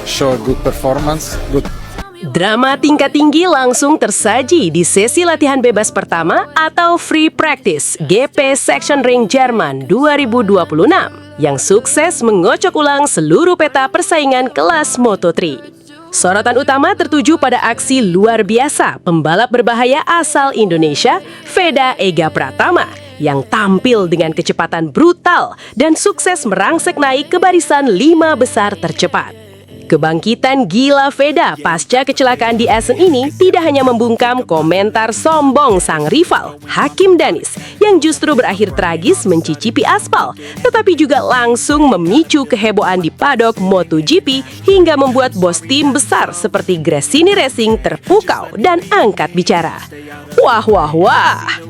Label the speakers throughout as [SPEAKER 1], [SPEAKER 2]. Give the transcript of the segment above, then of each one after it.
[SPEAKER 1] show good performance, good.
[SPEAKER 2] Drama tingkat tinggi langsung tersaji di sesi latihan bebas pertama atau Free Practice GP Section Ring Jerman 2026 yang sukses mengocok ulang seluruh peta persaingan kelas Moto3. Sorotan utama tertuju pada aksi luar biasa pembalap berbahaya asal Indonesia, Veda Ega Pratama, yang tampil dengan kecepatan brutal dan sukses merangsek naik ke barisan 5 besar tercepat. Kebangkitan gila Veda pasca kecelakaan di Essen ini tidak hanya membungkam komentar sombong sang rival, Hakim Danish, yang justru berakhir tragis mencicipi aspal, tetapi juga langsung memicu kehebohan di paddock MotoGP hingga membuat bos tim besar seperti Gresini Racing terpukau dan angkat bicara. Wah, wah, wah!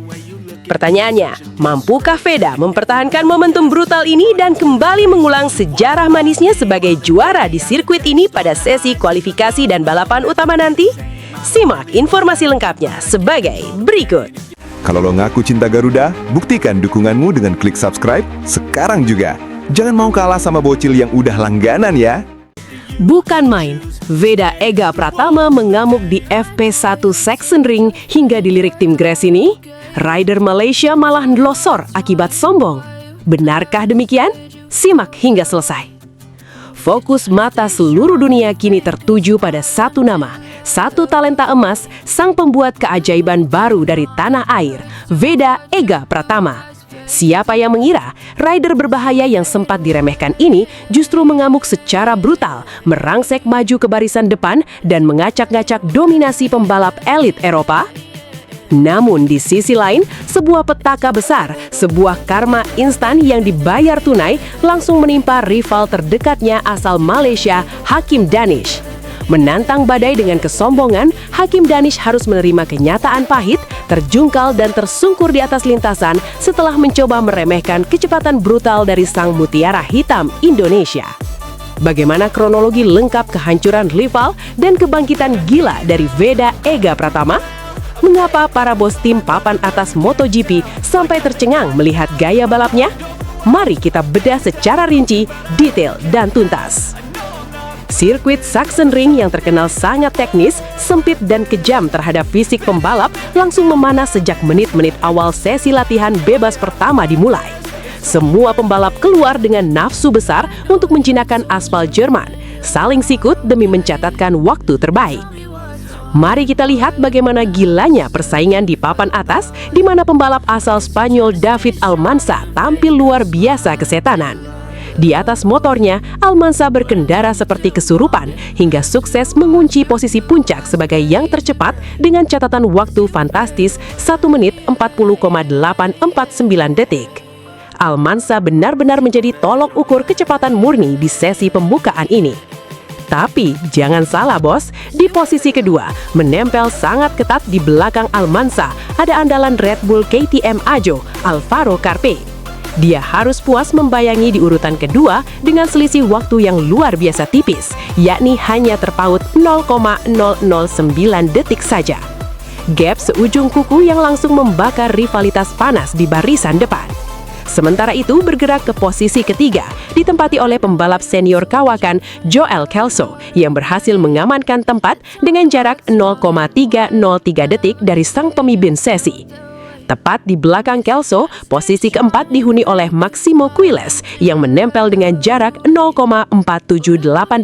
[SPEAKER 2] Pertanyaannya, mampukah Veda mempertahankan momentum brutal ini dan kembali mengulang sejarah manisnya sebagai juara di sirkuit ini pada sesi kualifikasi dan balapan utama nanti? Simak informasi lengkapnya sebagai berikut.
[SPEAKER 3] Kalau lo ngaku cinta Garuda, buktikan dukunganmu dengan klik subscribe sekarang juga. Jangan mau kalah sama bocil yang udah langganan ya.
[SPEAKER 2] Bukan main, Veda Ega Pratama mengamuk di FP1 Sachsenring hingga dilirik tim Gresini. Rider Malaysia malah ndelosor akibat sombong. Benarkah demikian? Simak hingga selesai. Fokus mata seluruh dunia kini tertuju pada satu nama, satu talenta emas, sang pembuat keajaiban baru dari tanah air, Veda Ega Pratama. Siapa yang mengira rider berbahaya yang sempat diremehkan ini justru mengamuk secara brutal, merangsek maju ke barisan depan dan mengacak-ngacak dominasi pembalap elit Eropa? Namun di sisi lain, sebuah petaka besar, sebuah karma instan yang dibayar tunai langsung menimpa rival terdekatnya asal Malaysia, Hakim Danish. Menantang badai dengan kesombongan, Hakim Danish harus menerima kenyataan pahit, terjungkal dan tersungkur di atas lintasan setelah mencoba meremehkan kecepatan brutal dari sang mutiara hitam Indonesia. Bagaimana kronologi lengkap kehancuran rival dan kebangkitan gila dari Veda Ega Pratama? Mengapa para bos tim papan atas MotoGP sampai tercengang melihat gaya balapnya? Mari kita bedah secara rinci, detail, dan tuntas. Sirkuit Sachsenring yang terkenal sangat teknis, sempit dan kejam terhadap fisik pembalap langsung memanas sejak menit-menit awal sesi latihan bebas pertama dimulai. Semua pembalap keluar dengan nafsu besar untuk menjinakkan aspal Jerman, saling sikut demi mencatatkan waktu terbaik. Mari kita lihat bagaimana gilanya persaingan di papan atas, di mana pembalap asal Spanyol David Almansa tampil luar biasa kesetanan. Di atas motornya, Almansa berkendara seperti kesurupan hingga sukses mengunci posisi puncak sebagai yang tercepat dengan catatan waktu fantastis 1 menit 40,849 detik. Almansa benar-benar menjadi tolok ukur kecepatan murni di sesi pembukaan ini. Tapi jangan salah bos, di posisi kedua, menempel sangat ketat di belakang Almansa ada andalan Red Bull KTM Ajo, Alvaro Carpe. Dia harus puas membayangi di urutan kedua dengan selisih waktu yang luar biasa tipis, yakni hanya terpaut 0,009 detik saja. Gap seujung kuku yang langsung membakar rivalitas panas di barisan depan. Sementara itu bergerak ke posisi ketiga, ditempati oleh pembalap senior kawakan Joel Kelso yang berhasil mengamankan tempat dengan jarak 0,303 detik dari sang pemimpin sesi. Tepat di belakang Kelso, posisi keempat dihuni oleh Maximo Quiles yang menempel dengan jarak 0,478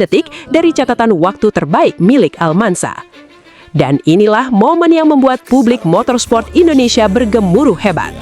[SPEAKER 2] detik dari catatan waktu terbaik milik Almansa. Dan inilah momen yang membuat publik motorsport Indonesia bergemuruh hebat.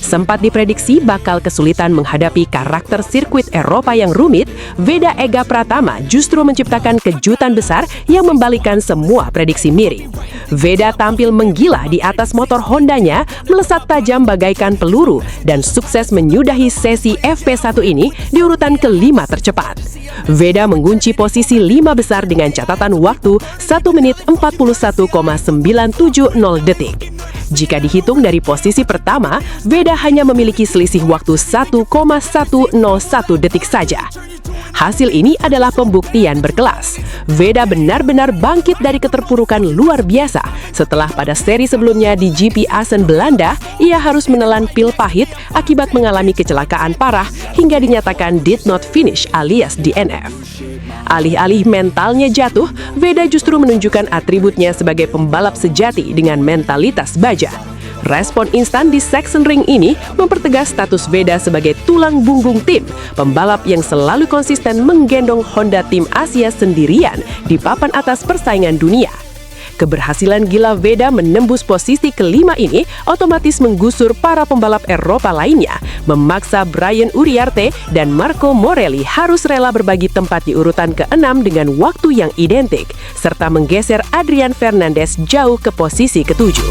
[SPEAKER 2] Sempat diprediksi bakal kesulitan menghadapi karakter sirkuit Eropa yang rumit, Veda Ega Pratama justru menciptakan kejutan besar yang membalikkan semua prediksi miring. Veda tampil menggila di atas motor Hondanya, melesat tajam bagaikan peluru, dan sukses menyudahi sesi FP1 ini di urutan kelima tercepat. Veda mengunci posisi 5 besar dengan catatan waktu 1 menit 41,970 detik. Jika dihitung dari posisi pertama, Veda hanya memiliki selisih waktu 1,101 detik saja. Hasil ini adalah pembuktian berkelas. Veda benar-benar bangkit dari keterpurukan luar biasa. Setelah pada seri sebelumnya di GP Assen Belanda, ia harus menelan pil pahit akibat mengalami kecelakaan parah hingga dinyatakan did not finish alias DNF. Alih-alih mentalnya jatuh, Veda justru menunjukkan atributnya sebagai pembalap sejati dengan mentalitas baja. Respon instan di Sachsenring ini mempertegas status Veda sebagai tulang punggung tim, pembalap yang selalu konsisten menggendong Honda tim Asia sendirian di papan atas persaingan dunia. Keberhasilan gila Veda menembus posisi kelima ini otomatis menggusur para pembalap Eropa lainnya, memaksa Brian Uriarte dan Marco Morelli harus rela berbagi tempat di urutan ke-6 dengan waktu yang identik, serta menggeser Adrian Fernandez jauh ke posisi ke-7.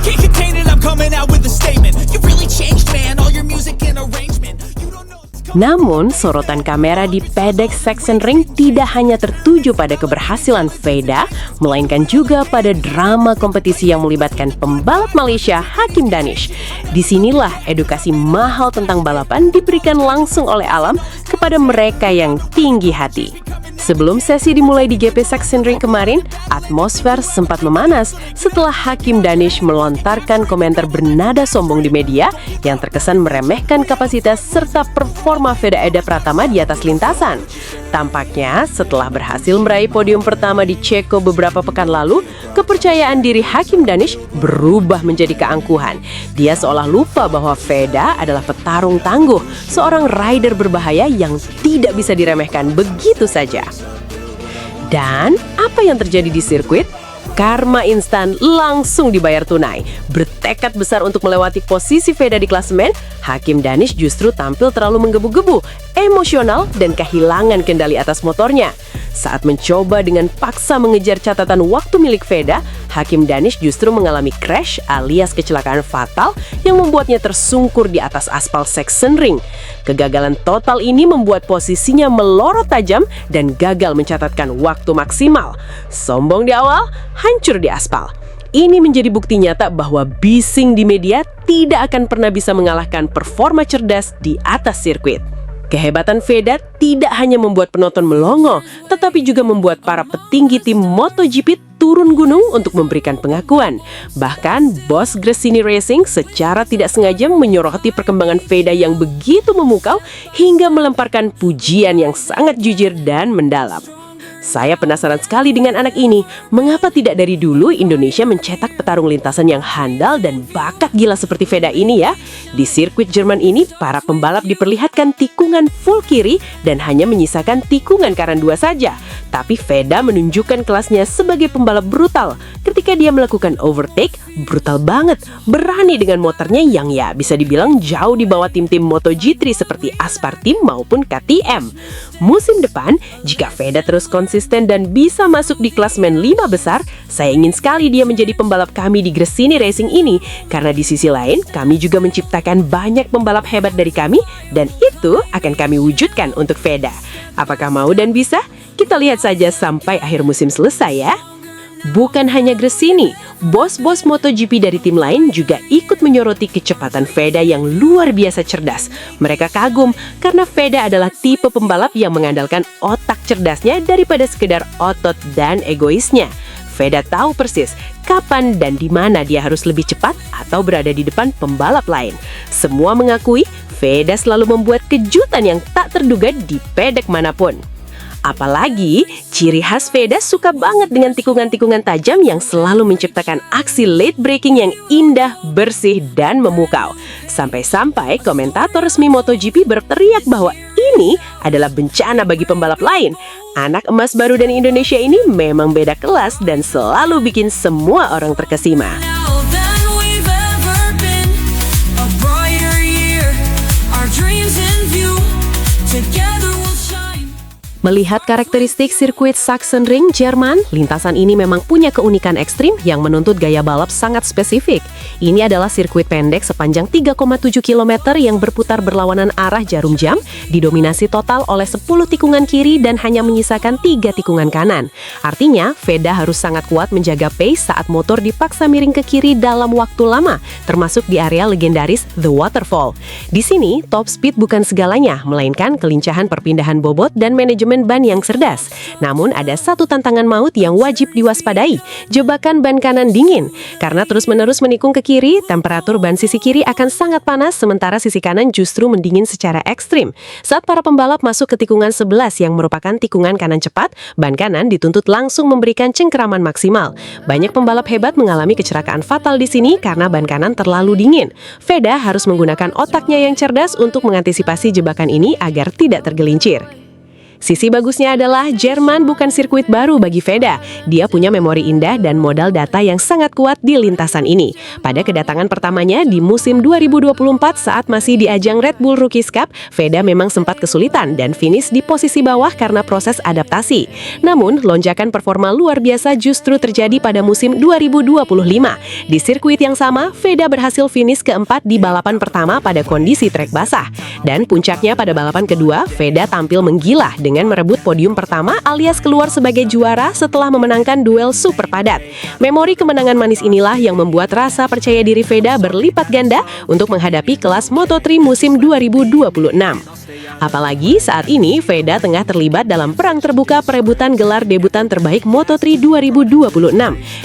[SPEAKER 4] Can't contain it, I'm coming out with a statement. You really changed, man, all your music and arrangement. You don't know it's coming.
[SPEAKER 2] Namun, sorotan kamera di pedek Sachsenring tidak hanya tertuju pada keberhasilan Veda, melainkan juga pada drama kompetisi yang melibatkan pembalap Malaysia Hakim Danish. Disinilah edukasi mahal tentang balapan diberikan langsung oleh alam kepada mereka yang tinggi hati. Sebelum sesi dimulai di GP Sachsenring kemarin, atmosfer sempat memanas setelah Hakim Danish melontarkan komentar bernada sombong di media yang terkesan meremehkan kapasitas serta performa Veda Eda Pratama di atas lintasan. Tampaknya setelah berhasil meraih podium pertama di Ceko beberapa pekan lalu, kepercayaan diri Hakim Danish berubah menjadi keangkuhan. Dia seolah lupa bahwa Veda adalah petarung tangguh, seorang rider berbahaya yang tidak bisa diremehkan begitu saja. Dan apa yang terjadi di sirkuit? Karma instan langsung dibayar tunai. Bertekad besar untuk melewati posisi Veda di klasemen, Hakim Danish justru tampil terlalu menggebu-gebu, emosional, dan kehilangan kendali atas motornya. Saat mencoba dengan paksa mengejar catatan waktu milik Veda, Hakim Danish justru mengalami crash alias kecelakaan fatal yang membuatnya tersungkur di atas aspal Sachsenring. Kegagalan total ini membuat posisinya melorot tajam dan gagal mencatatkan waktu maksimal. Sombong di awal, hancur di aspal. Ini menjadi bukti nyata bahwa bising di media tidak akan pernah bisa mengalahkan performa cerdas di atas sirkuit. Kehebatan Veda tidak hanya membuat penonton melongo, tetapi juga membuat para petinggi tim MotoGP turun gunung untuk memberikan pengakuan. Bahkan, bos Gresini Racing secara tidak sengaja menyoroti perkembangan Veda yang begitu memukau hingga melemparkan pujian yang sangat jujur dan mendalam. Saya penasaran sekali dengan anak ini. Mengapa tidak dari dulu Indonesia mencetak petarung lintasan yang handal dan bakat gila seperti Veda ini ya? Di sirkuit Jerman ini, para pembalap diperlihatkan tikungan full kiri dan hanya menyisakan tikungan kanan 2 saja. Tapi Veda menunjukkan kelasnya sebagai pembalap brutal. Ketika dia melakukan overtake, brutal banget. Berani dengan motornya yang ya bisa dibilang jauh di bawah tim-tim MotoGP seperti Aspar Team maupun KTM. Musim depan, jika Veda terus konsisten dan bisa masuk di klasemen 5 besar, saya ingin sekali dia menjadi pembalap kami di Gresini Racing ini. Karena di sisi lain, kami juga menciptakan banyak pembalap hebat dari kami dan itu akan kami wujudkan untuk Veda. Apakah mau dan bisa? Kita lihat saja sampai akhir musim selesai ya. Bukan hanya Gresini, bos-bos MotoGP dari tim lain juga ikut menyoroti kecepatan Veda yang luar biasa cerdas. Mereka kagum karena Veda adalah tipe pembalap yang mengandalkan otak cerdasnya daripada sekedar otot dan egoisnya. Veda tahu persis kapan dan di mana dia harus lebih cepat atau berada di depan pembalap lain. Semua mengakui Veda selalu membuat kejutan yang tak terduga di pedek manapun. Apalagi, ciri khas Veda suka banget dengan tikungan-tikungan tajam yang selalu menciptakan aksi late braking yang indah, bersih, dan memukau. Sampai-sampai komentator resmi MotoGP berteriak bahwa ini adalah bencana bagi pembalap lain. Anak emas baru dari Indonesia ini memang beda kelas dan selalu bikin semua orang terkesima.
[SPEAKER 4] Now than we've ever been, a brighter year, our dreams in view, together we'll shine.
[SPEAKER 2] Melihat karakteristik sirkuit Sachsenring, Jerman, lintasan ini memang punya keunikan ekstrim yang menuntut gaya balap sangat spesifik. Ini adalah sirkuit pendek sepanjang 3,7 km yang berputar berlawanan arah jarum jam, didominasi total oleh 10 tikungan kiri dan hanya menyisakan 3 tikungan kanan. Artinya, Veda harus sangat kuat menjaga pace saat motor dipaksa miring ke kiri dalam waktu lama, termasuk di area legendaris The Waterfall. Di sini, top speed bukan segalanya, melainkan kelincahan perpindahan bobot dan manajemen klasemen ban yang cerdas. Namun ada satu tantangan maut yang wajib diwaspadai, jebakan ban kanan dingin. Karena terus-menerus menikung ke kiri, temperatur ban sisi kiri akan sangat panas, sementara sisi kanan justru mendingin secara ekstrim. Saat para pembalap masuk ke tikungan 11 yang merupakan tikungan kanan cepat, ban kanan dituntut langsung memberikan cengkeraman maksimal. Banyak pembalap hebat mengalami kecelakaan fatal di sini karena ban kanan terlalu dingin. Veda harus menggunakan otaknya yang cerdas untuk mengantisipasi jebakan ini agar tidak tergelincir. Sisi bagusnya adalah Jerman bukan sirkuit baru bagi Veda. Dia punya memori indah dan modal data yang sangat kuat di lintasan ini. Pada kedatangan pertamanya di musim 2024 saat masih di ajang Red Bull Rookies Cup, Veda memang sempat kesulitan dan finish di posisi bawah karena proses adaptasi. Namun, lonjakan performa luar biasa justru terjadi pada musim 2025. Di sirkuit yang sama, Veda berhasil finish keempat di balapan pertama pada kondisi trek basah. Dan puncaknya pada balapan kedua, Veda tampil menggila dengan merebut podium pertama alias keluar sebagai juara setelah memenangkan duel super padat. Memori kemenangan manis inilah yang membuat rasa percaya diri Veda berlipat ganda untuk menghadapi kelas Moto3 musim 2026. Apalagi saat ini Veda tengah terlibat dalam perang terbuka perebutan gelar debutan terbaik Moto3 2026.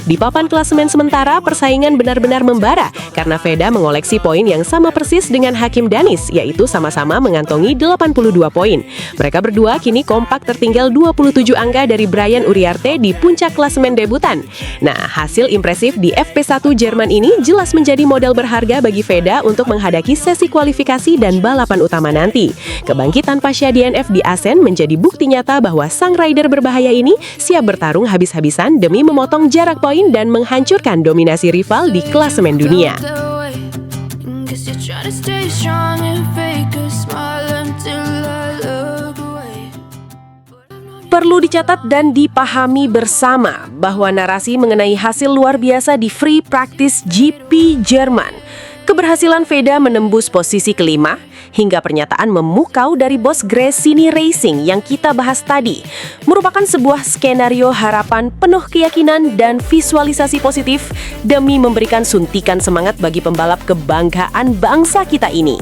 [SPEAKER 2] Di papan klasemen sementara, persaingan benar-benar membara karena Veda mengoleksi poin yang sama persis dengan Hakim Danis, yaitu sama-sama mengantongi 82 poin. Mereka berdua kini kompak tertinggal 27 angka dari Brian Uriarte di puncak klasemen debutan. Nah, hasil impresif di FP1 Jerman ini jelas menjadi modal berharga bagi Veda untuk menghadapi sesi kualifikasi dan balapan utama nanti. Kebangkitan pasca DNF di Assen menjadi bukti nyata bahwa sang rider berbahaya ini siap bertarung habis-habisan demi memotong jarak poin dan menghancurkan dominasi rival di klasemen dunia. Perlu dicatat dan dipahami bersama bahwa narasi mengenai hasil luar biasa di Free Practice GP Jerman, keberhasilan Veda menembus posisi kelima, hingga pernyataan memukau dari bos Gresini Racing yang kita bahas tadi, merupakan sebuah skenario harapan penuh keyakinan dan visualisasi positif demi memberikan suntikan semangat bagi pembalap kebanggaan bangsa kita ini.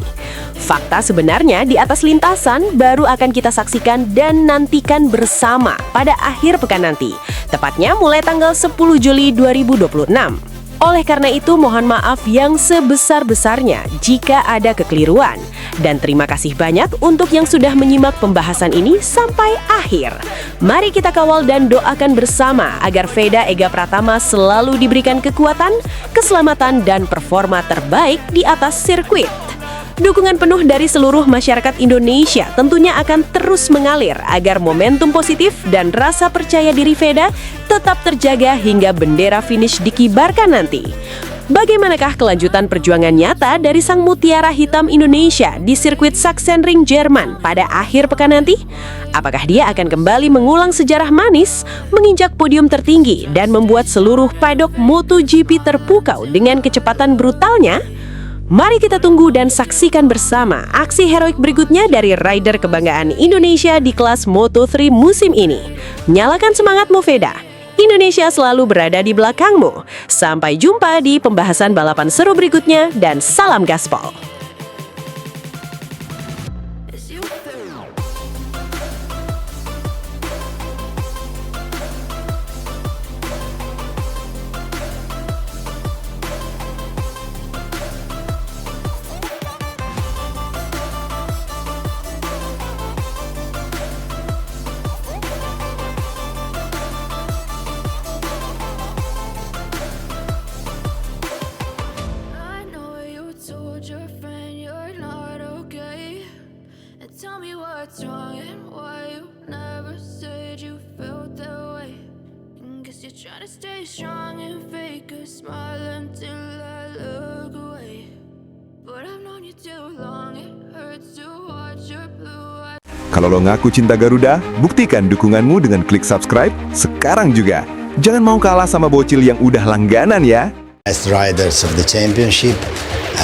[SPEAKER 2] Fakta sebenarnya di atas lintasan baru akan kita saksikan dan nantikan bersama pada akhir pekan nanti, tepatnya mulai tanggal 10 Juli 2026. Oleh karena itu, mohon maaf yang sebesar-besarnya jika ada kekeliruan. Dan terima kasih banyak untuk yang sudah menyimak pembahasan ini sampai akhir. Mari kita kawal dan doakan bersama agar Veda Ega Pratama selalu diberikan kekuatan, keselamatan, dan performa terbaik di atas sirkuit. Dukungan penuh dari seluruh masyarakat Indonesia tentunya akan terus mengalir agar momentum positif dan rasa percaya diri Veda tetap terjaga hingga bendera finish dikibarkan nanti. Bagaimanakah kelanjutan perjuangan nyata dari sang mutiara hitam Indonesia di sirkuit Sachsenring Jerman pada akhir pekan nanti? Apakah dia akan kembali mengulang sejarah manis, menginjak podium tertinggi, dan membuat seluruh paddock MotoGP terpukau dengan kecepatan brutalnya? Mari kita tunggu dan saksikan bersama aksi heroik berikutnya dari rider kebanggaan Indonesia di kelas Moto3 musim ini. Nyalakan semangatmu, Veda. Indonesia selalu berada di belakangmu. Sampai jumpa di pembahasan balapan seru berikutnya dan salam gaspol.
[SPEAKER 4] Tell me what's wrong and why you never said you felt that way. Guess you're trying to stay strong and fake a smile until I look away. But I've known you too long, it hurts to watch your blue eyes.
[SPEAKER 3] Kalau lo ngaku cinta Garuda, buktikan dukunganmu dengan klik subscribe sekarang juga. Jangan mau kalah sama bocil yang udah langganan ya.
[SPEAKER 5] Best riders of the championship,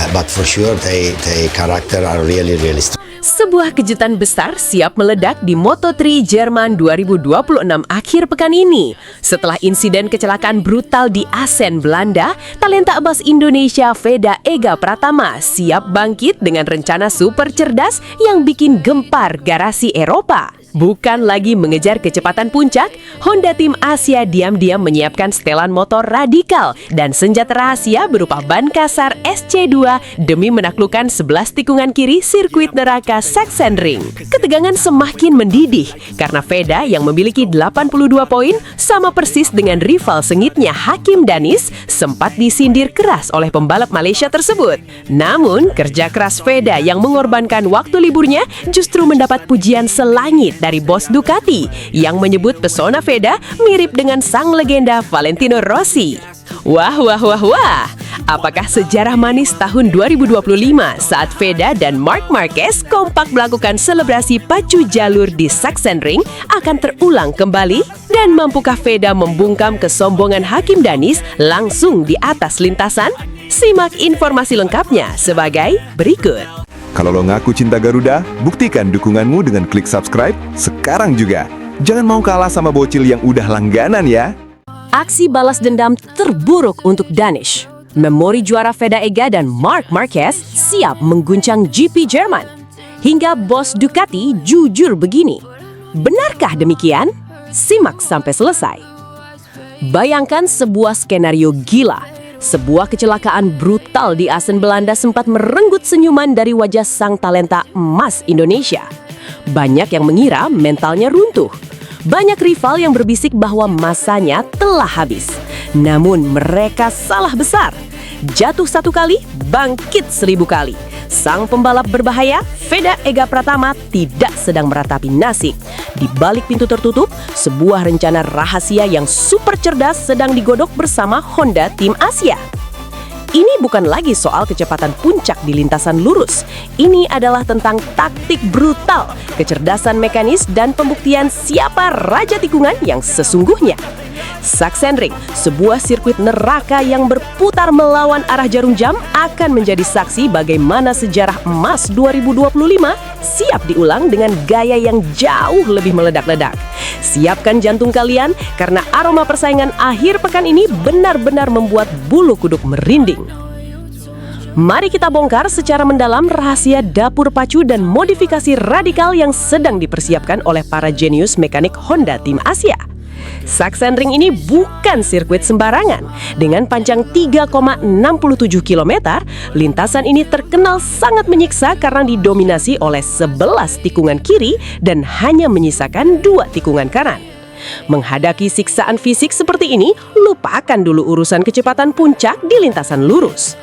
[SPEAKER 5] but for sure they character are really strong.
[SPEAKER 2] Sebuah kejutan besar siap meledak di Moto3 Jerman 2026 akhir pekan ini. Setelah insiden kecelakaan brutal di Assen, Belanda, talenta emas Indonesia Veda Ega Pratama siap bangkit dengan rencana super cerdas yang bikin gempar garasi Eropa. Bukan lagi mengejar kecepatan puncak, Honda Tim Asia diam-diam menyiapkan setelan motor radikal dan senjata rahasia berupa ban kasar SC2 demi menaklukkan 11 tikungan kiri sirkuit neraka Sachsenring. Ketegangan semakin mendidih karena Veda yang memiliki 82 poin sama persis dengan rival sengitnya Hakim Danis sempat disindir keras oleh pembalap Malaysia tersebut. Namun, kerja keras Veda yang mengorbankan waktu liburnya justru mendapat pujian selangit dari bos Ducati yang menyebut pesona Veda mirip dengan sang legenda Valentino Rossi. Wah, wah, wah, wah. Apakah sejarah manis tahun 2025 saat Veda dan Marc Marquez kompak melakukan selebrasi pacu jalur di Sachsenring akan terulang kembali? Dan mampukah Veda membungkam kesombongan Hakim Danis langsung di atas lintasan? Simak informasi lengkapnya sebagai berikut.
[SPEAKER 3] Kalau lo ngaku cinta Garuda, buktikan dukunganmu dengan klik subscribe sekarang juga. Jangan mau kalah sama bocil yang udah langganan ya.
[SPEAKER 2] Aksi balas dendam terburuk untuk Danish. Memori juara Veda Ega dan Marc Marquez siap mengguncang GP Jerman. Hingga bos Ducati jujur begini. Benarkah demikian? Simak sampai selesai. Bayangkan sebuah skenario gila. Sebuah kecelakaan brutal di Assen Belanda sempat merenggut senyuman dari wajah sang talenta emas Indonesia. Banyak yang mengira mentalnya runtuh. Banyak rival yang berbisik bahwa masanya telah habis. Namun mereka salah besar. Jatuh satu kali, bangkit 1000 kali. Sang pembalap berbahaya, Veda Ega Pratama, tidak sedang meratapi nasib. Di balik pintu tertutup, sebuah rencana rahasia yang super cerdas sedang digodok bersama Honda Tim Asia. Ini bukan lagi soal kecepatan puncak di lintasan lurus. Ini adalah tentang taktik brutal, kecerdasan mekanis, dan pembuktian siapa raja tikungan yang sesungguhnya. Sachsenring, sebuah sirkuit neraka yang berputar melawan arah jarum jam, akan menjadi saksi bagaimana sejarah emas 2025 siap diulang dengan gaya yang jauh lebih meledak-ledak. Siapkan jantung kalian, karena aroma persaingan akhir pekan ini benar-benar membuat bulu kuduk merinding. Mari kita bongkar secara mendalam rahasia dapur pacu dan modifikasi radikal yang sedang dipersiapkan oleh para jenius mekanik Honda Tim Asia. Sachsenring ini bukan sirkuit sembarangan. Dengan panjang 3,67 km, lintasan ini terkenal sangat menyiksa karena didominasi oleh 11 tikungan kiri dan hanya menyisakan 2 tikungan kanan. Menghadapi siksaan fisik seperti ini, lupakan dulu urusan kecepatan puncak di lintasan lurus.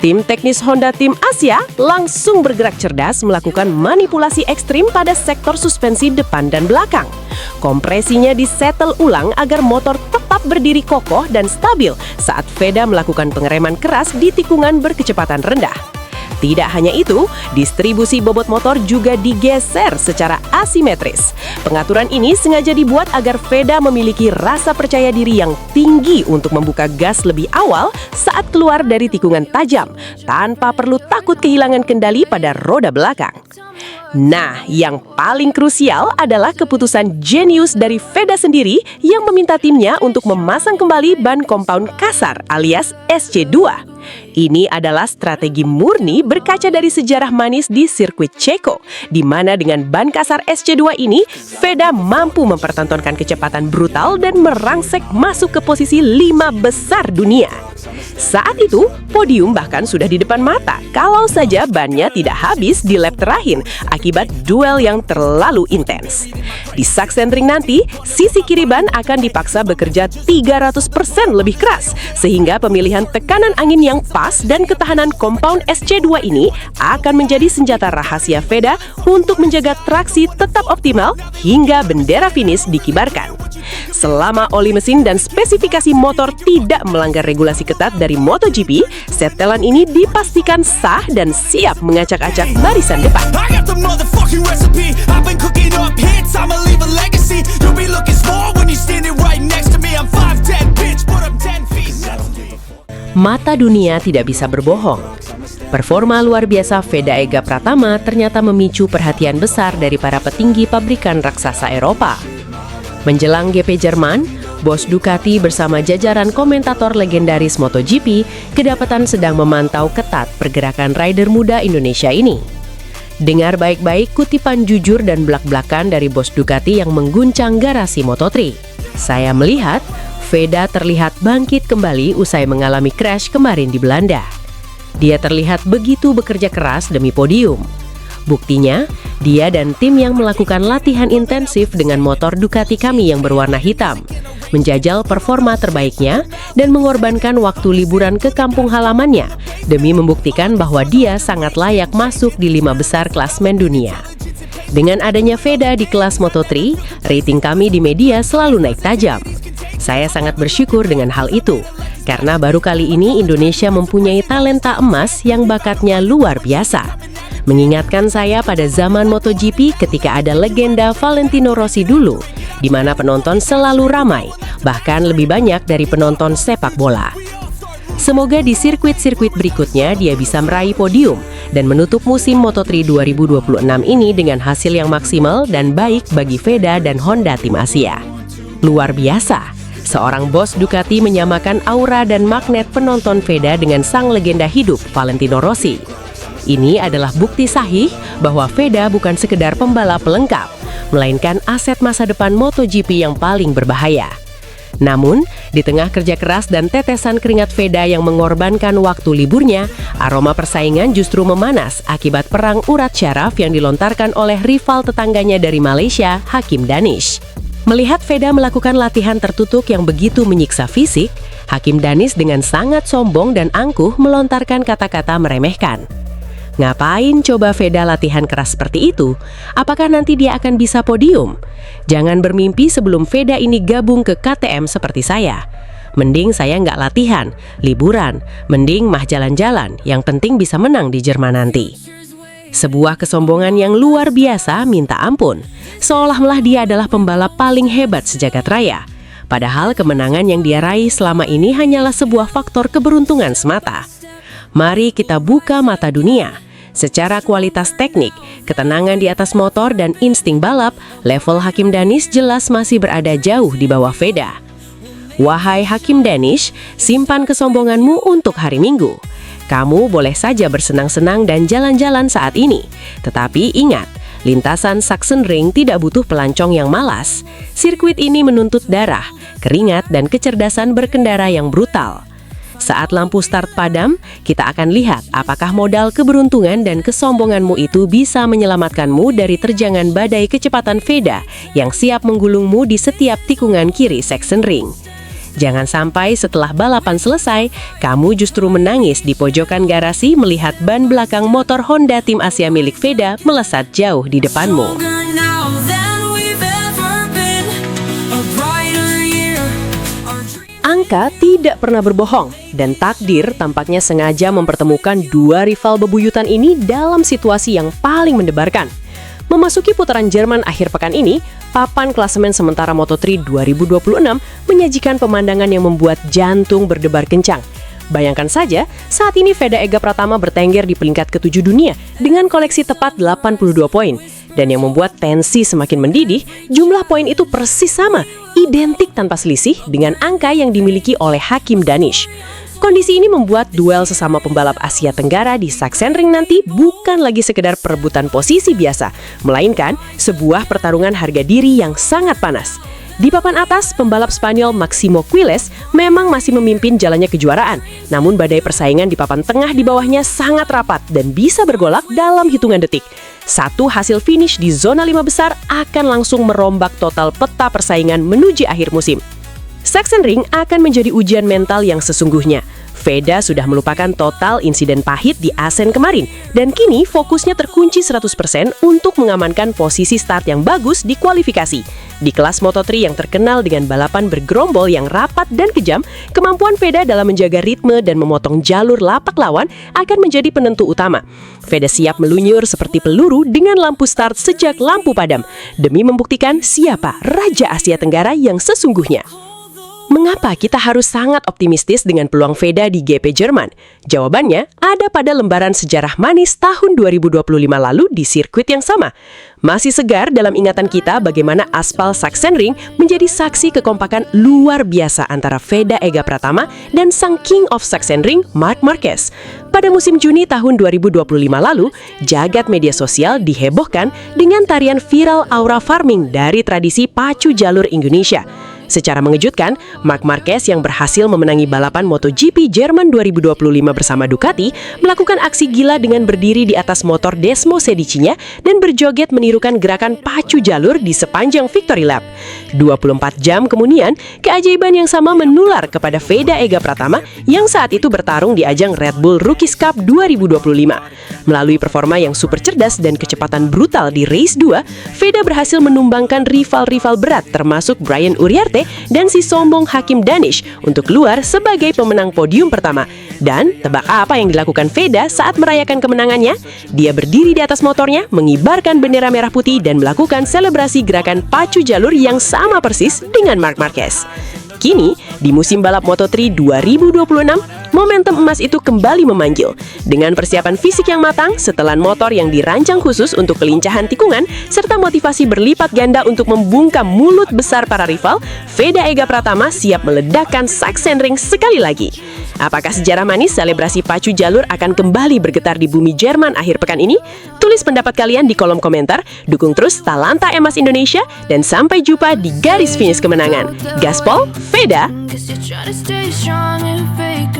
[SPEAKER 2] Tim teknis Honda Tim Asia langsung bergerak cerdas melakukan manipulasi ekstrim pada sektor suspensi depan dan belakang. Kompresinya disetel ulang agar motor tetap berdiri kokoh dan stabil saat Veda melakukan pengereman keras di tikungan berkecepatan rendah. Tidak hanya itu, distribusi bobot motor juga digeser secara asimetris. Pengaturan ini sengaja dibuat agar Veda memiliki rasa percaya diri yang tinggi untuk membuka gas lebih awal saat keluar dari tikungan tajam, tanpa perlu takut kehilangan kendali pada roda belakang. Nah, yang paling krusial adalah keputusan jenius dari Veda sendiri yang meminta timnya untuk memasang kembali ban compound kasar alias SC2. Ini adalah strategi murni berkaca dari sejarah manis di sirkuit Ceko, di mana dengan ban kasar SC2 ini, Veda mampu mempertontonkan kecepatan brutal dan merangsek masuk ke posisi 5 besar dunia. Saat itu, podium bahkan sudah di depan mata, kalau saja bannya tidak habis di lap terakhir akibat duel yang terlalu intens. Di Sachsenring nanti, sisi kiri ban akan dipaksa bekerja 300% lebih keras, sehingga pemilihan tekanan angin yang pas dan ketahanan compound SC2 ini akan menjadi senjata rahasia Veda untuk menjaga traksi tetap optimal hingga bendera finish dikibarkan. Selama oli mesin dan spesifikasi motor tidak melanggar regulasi ketat dari MotoGP, setelan ini dipastikan sah dan siap mengacak-acak barisan depan. Mata dunia tidak bisa berbohong. Performa luar biasa Veda Ega Pratama ternyata memicu perhatian besar dari para petinggi pabrikan raksasa Eropa. Menjelang GP Jerman, bos Ducati bersama jajaran komentator legendaris MotoGP kedapatan sedang memantau ketat pergerakan rider muda Indonesia ini. Dengar baik-baik kutipan jujur dan belak-belakan dari bos Ducati yang mengguncang garasi Moto3. Saya melihat Veda terlihat bangkit kembali usai mengalami crash kemarin di Belanda. Dia terlihat begitu bekerja keras demi podium. Buktinya, dia dan tim yang melakukan latihan intensif dengan motor Ducati kami yang berwarna hitam, menjajal performa terbaiknya dan mengorbankan waktu liburan ke kampung halamannya demi membuktikan bahwa dia sangat layak masuk di 5 besar klasmen dunia. Dengan adanya Veda di kelas Moto3, rating kami di media selalu naik tajam. Saya sangat bersyukur dengan hal itu, karena baru kali ini Indonesia mempunyai talenta emas yang bakatnya luar biasa. Mengingatkan saya pada zaman MotoGP ketika ada legenda Valentino Rossi dulu, di mana penonton selalu ramai, bahkan lebih banyak dari penonton sepak bola. Semoga di sirkuit-sirkuit berikutnya dia bisa meraih podium dan menutup musim Moto3 2026 ini dengan hasil yang maksimal dan baik bagi Veda dan Honda Tim Asia. Luar biasa, seorang bos Ducati menyamakan aura dan magnet penonton Veda dengan sang legenda hidup Valentino Rossi. Ini adalah bukti sahih bahwa Veda bukan sekedar pembalap pelengkap, melainkan aset masa depan MotoGP yang paling berbahaya. Namun, di tengah kerja keras dan tetesan keringat Veda yang mengorbankan waktu liburnya, aroma persaingan justru memanas akibat perang urat syaraf yang dilontarkan oleh rival tetangganya dari Malaysia, Hakim Danish. Melihat Veda melakukan latihan tertutup yang begitu menyiksa fisik, Hakim Danish dengan sangat sombong dan angkuh melontarkan kata-kata meremehkan. Ngapain coba Veda latihan keras seperti itu? Apakah nanti dia akan bisa podium? Jangan bermimpi sebelum Veda ini gabung ke KTM seperti saya. Mending saya nggak latihan, liburan, mending mah jalan-jalan, yang penting bisa menang di Jerman nanti. Sebuah kesombongan yang luar biasa minta ampun. Seolah-olah dia adalah pembalap paling hebat sejagat raya. Padahal kemenangan yang dia raih selama ini hanyalah sebuah faktor keberuntungan semata. Mari kita buka mata dunia. Secara kualitas teknik, ketenangan di atas motor dan insting balap, level Hakim Danish jelas masih berada jauh di bawah Veda. Wahai Hakim Danish, simpan kesombonganmu untuk hari Minggu. Kamu boleh saja bersenang-senang dan jalan-jalan saat ini. Tetapi ingat, lintasan Sachsenring tidak butuh pelancong yang malas. Sirkuit ini menuntut darah, keringat, dan kecerdasan berkendara yang brutal. Saat lampu start padam, kita akan lihat apakah modal keberuntungan dan kesombonganmu itu bisa menyelamatkanmu dari terjangan badai kecepatan Veda yang siap menggulungmu di setiap tikungan kiri Sachsenring. Jangan sampai setelah balapan selesai, kamu justru menangis di pojokan garasi melihat ban belakang motor Honda Tim Asia milik Veda melesat jauh di depanmu. Angka tidak pernah berbohong, dan takdir tampaknya sengaja mempertemukan dua rival bebuyutan ini dalam situasi yang paling mendebarkan. Memasuki putaran Jerman akhir pekan ini, papan klasemen sementara Moto3 2026 menyajikan pemandangan yang membuat jantung berdebar kencang. Bayangkan saja, saat ini Veda Ega Pratama bertengger di peringkat ke-7 dunia dengan koleksi tepat 82 poin. Dan yang membuat tensi semakin mendidih, jumlah poin itu persis sama, identik tanpa selisih dengan angka yang dimiliki oleh Hakim Danish. Kondisi ini membuat duel sesama pembalap Asia Tenggara di Sachsenring nanti bukan lagi sekedar perebutan posisi biasa, melainkan sebuah pertarungan harga diri yang sangat panas. Di papan atas, pembalap Spanyol Maximo Quiles memang masih memimpin jalannya kejuaraan, namun badai persaingan di papan tengah di bawahnya sangat rapat dan bisa bergolak dalam hitungan detik. Satu hasil finish di zona 5 besar akan langsung merombak total peta persaingan menuju akhir musim. Sachsenring akan menjadi ujian mental yang sesungguhnya. Veda sudah melupakan total insiden pahit di Asen kemarin, dan kini fokusnya terkunci 100% untuk mengamankan posisi start yang bagus di kualifikasi. Di kelas Moto3 yang terkenal dengan balapan bergerombol yang rapat dan kejam, kemampuan Veda dalam menjaga ritme dan memotong jalur lapak lawan akan menjadi penentu utama. Veda siap meluncur seperti peluru dengan lampu start sejak lampu padam, demi membuktikan siapa Raja Asia Tenggara yang sesungguhnya. Mengapa kita harus sangat optimistis dengan peluang Veda di GP Jerman? Jawabannya ada pada lembaran sejarah manis tahun 2025 lalu di sirkuit yang sama. Masih segar dalam ingatan kita bagaimana aspal Sachsenring menjadi saksi kekompakan luar biasa antara Veda Ega Pratama dan sang King of Sachsenring, Marc Marquez. Pada musim Juni tahun 2025 lalu, jagat media sosial dihebohkan dengan tarian viral Aura Farming dari tradisi pacu jalur Indonesia. Secara mengejutkan, Marc Marquez yang berhasil memenangi balapan MotoGP Jerman 2025 bersama Ducati melakukan aksi gila dengan berdiri di atas motor Desmo Sedicinya dan berjoget menirukan gerakan pacu jalur di sepanjang Victory Lap. 24 jam kemudian, keajaiban yang sama menular kepada Veda Ega Pratama yang saat itu bertarung di ajang Red Bull Rookies Cup 2025. Melalui performa yang super cerdas dan kecepatan brutal di race 2, Veda berhasil menumbangkan rival-rival berat termasuk Brian Uriarte dan si sombong Hakim Danish untuk keluar sebagai pemenang podium pertama. Dan tebak apa yang dilakukan Veda saat merayakan kemenangannya? Dia berdiri di atas motornya, mengibarkan bendera merah putih dan melakukan selebrasi gerakan pacu jalur yang sama persis dengan Marc Marquez. Kini, di musim balap Moto3 2026, momentum emas itu kembali memanggil. Dengan persiapan fisik yang matang, setelan motor yang dirancang khusus untuk kelincahan tikungan, serta motivasi berlipat ganda untuk membungkam mulut besar para rival, Veda Ega Pratama siap meledakkan Sachsenring sekali lagi. Apakah sejarah manis selebrasi pacu jalur akan kembali bergetar di bumi Jerman akhir pekan ini? Tulis pendapat kalian di kolom komentar, dukung terus Talanta Emas Indonesia, dan sampai jumpa di garis finish kemenangan. Gaspol, Veda!
[SPEAKER 4] Guess you're trying to stay strong and fake